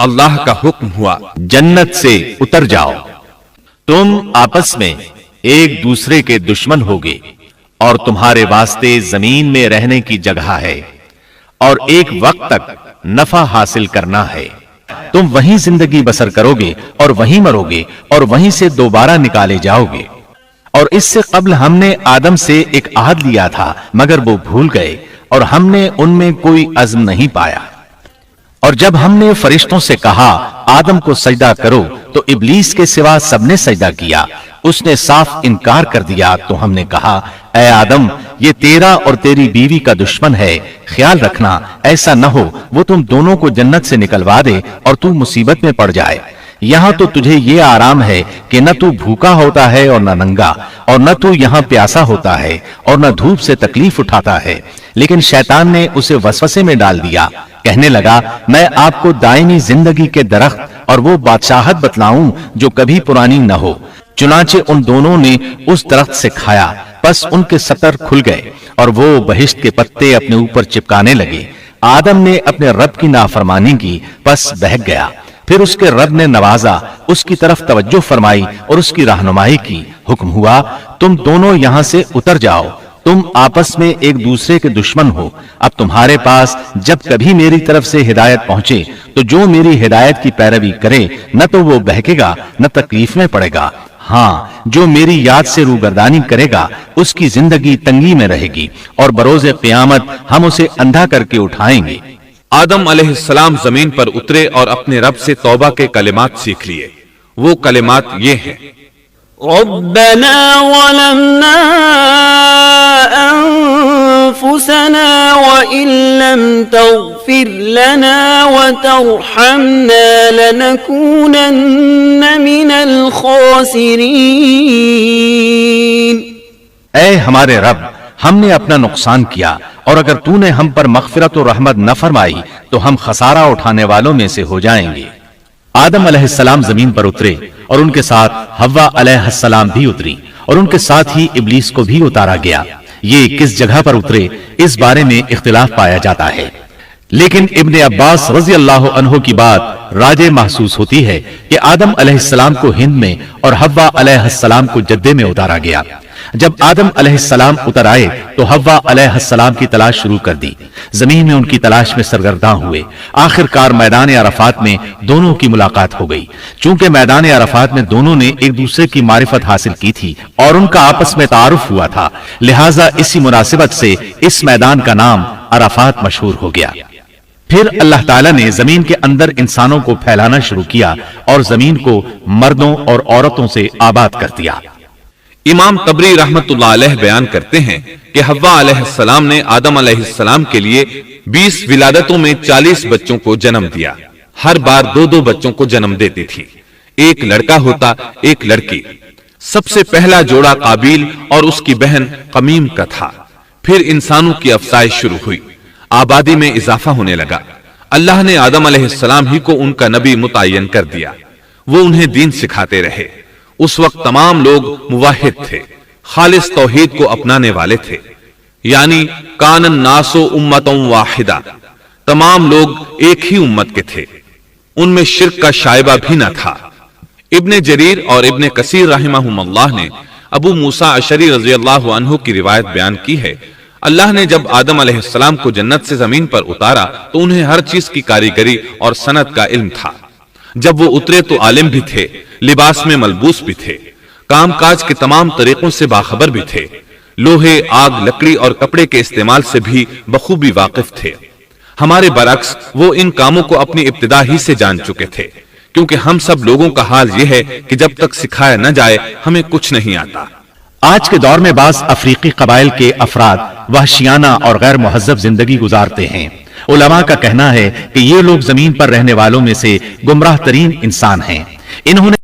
अल्लाह का हुक्म हुआ, जन्नत से उतर जाओ, तुम आपस में एक दूसरे के दुश्मन होगे और तुम्हारे वास्ते जमीन में रहने की जगह है और एक वक्त तक नफा हासिल करना है। तुम वहीं जिंदगी बसर करोगे और वहीं मरोगे और वहीं से दोबारा निकाले जाओगे। और इससे कब्ल हमने आदम से एक आहद लिया था, मगर वो भूल गए और हमने उनमें कोई अज़्म नहीं पाया। और जब हमने फरिश्तों से कहा आदम को सजदा करो तो इब्लीस के सिवा सबने सजदा किया, उसने साफ इनकार कर दिया। तो हमने कहा ऐ आदम, ये तेरा और तेरी बीवी का दुश्मन है, ख्याल रखना ऐसा न हो वो तुम दोनों को जन्नत से निकलवा दे और तू मुसीबत में पड़ जाए। यहाँ तो तुझे ये आराम है कि न तू भूखा होता है और न नंगा, और न तू यहाँ प्यासा होता है और न धूप से तकलीफ उठाता है। लेकिन शैतान ने उसे वसवसे में डाल दिया, कहने लगा मैं आपको दायमी जिंदगी के दरख्त और वो बादशाहत बतलाऊं जो कभी पुरानी न हो। चुनाचे उन दोनों ने उस दरख्त से खाया, बस उनके सतर खुल गए और वो बहिश्त के पत्ते अपने ऊपर चिपकाने लगे। आदम ने अपने रब की नाफरमानी की, बस बहक गया। फिर उसके रब ने नवाजा, उसकी तरफ तवज्जो फरमाई और उसकी रहनुमाई की। हुक्म हुआ तुम दोनों यहाँ से उतर जाओ, तुम आपस में एक दूसरे के दुश्मन हो। अब तुम्हारे पास जब कभी मेरी तरफ से हिदायत पहुंचे तो जो मेरी हिदायत की पैरवी करे न तो वो बहकेगा न तकलीफ में पड़ेगा। हाँ, जो मेरी याद से रूगर्दानी करेगा उसकी जिंदगी तंगी में रहेगी और बरोज़े क़यामत हम उसे अंधा करके उठाएंगे। आदम अलैहिस्सलाम जमीन पर उतरे और अपने रब से तौबा के कलिमात सीख लिए। वो कलिमात ये हैं, रब्बना ज़लमना अनफुसना व इन लम तग़फिर लना व तरहमना लनकूनन्न मिनल खासिरीन। ऐ हमारे रब, हमने अपना नुकसान किया और अगर तूने हम पर मग़फ़िरत और रहमत न फरमाई तो हम खसारा उठाने वालों में से हो जाएंगे। आदम अलैहिस्सलाम जमीन पर उतरे और उनके साथ हव्वा अलैहिस्सलाम भी उतरी और उनके साथ ही इब्लीस को भी उतारा गया। ये किस जगह पर उतरे इस बारे में इख्तिलाफ पाया जाता है, लेकिन इब्ने अब्बास रज़ी अल्लाह अन्हु की बात राजे महसूस होती है कि आदम अलैहिस्सलाम को हिंद में और हव्वा अलैहिस्सलाम को जद्दे में उतारा गया। जब आदम अलैहिस्सलाम उतर आए तो हव्वा अलैहिस्सलाम की तलाश शुरू कर दी। जमीन में उनकी तलाश में सरगर्दां हुए। आखिरकार मैदान अरफात में दोनों की मुलाकात हो गई। चूंकि मैदान अरफात में दोनों ने एक दूसरे की मारिफत हासिल की थी और उनका आपस में तारुफ हुआ था, लिहाजा इसी मुनासिबत से इस मैदान का नाम अरफात मशहूर हो गया। फिर अल्लाह ताला ने जमीन के अंदर इंसानों को फैलाना शुरू किया और जमीन को मर्दों और औरतों से आबाद कर दिया। इमाम तबरी रहमतुल्लाह अलैह बयान करते हैं कि हव्वा अलैहिस्सलाम ने आदम अलैहिस्सलाम के लिए 20 विलादतों में 40 बच्चों को जन्म दिया। हर बार 2-2 बच्चों को जन्म देती थी, एक लड़का होता एक लड़की। सबसे पहला जोड़ा काबिल और उसकी बहन कमीम का था। फिर इंसानों की अफसाइश शुरू हुई, आबादी में इजाफा होने लगा। अल्लाह ने आदम अलैहिस्सलाम ही को उनका नबी मुतय्यन कर दिया। वो उन्हें दीन सिखाते रहे। उस वक्त तमाम लोग मुवाहिद थे, खालिस तौहीद को अपनाने वाले थे, यानी कानन नासो उम्मतों वाहिदा, तमाम लोग एक ही उम्मत के थे। उनमें शिर्क का शायबा भी न था। इब्ने जरीर और इब्ने कसीर रहमहुमुल्लाह ने अबू मूसा अशरी रज़ियल्लाहु अन्हु की रिवायत बयान की है, अल्लाह ने जब आदम अलैहिस्सलाम को जन्नत से जमीन पर उतारा तो उन्हें हर चीज की कारीगरी और सनत का इल्म था। जब वो उतरे तो आलिम भी थे, लिबास में मलबूस भी थे, कामकाज के तमाम तरीकों से बाखबर भी थे, लोहे, आग, लकड़ी और कपड़े के इस्तेमाल से भी बखूबी वाकिफ थे। हमारे बरक्स वो इन कामों को अपनी इब्तिदा ही से जान चुके थे, क्योंकि हम सब लोगों का हाल यह है कि जब तक सिखाया न जाए हमें कुछ नहीं आता। आज के दौर में बाज़ अफ्रीकी कबाइल के अफराद वहशियाना और गैर मुहज़्ज़ब जिंदगी गुजारते हैं। उलमा का कहना है कि ये लोग जमीन पर रहने वालों में से गुमराह तरीन इंसान हैं। इन्होंने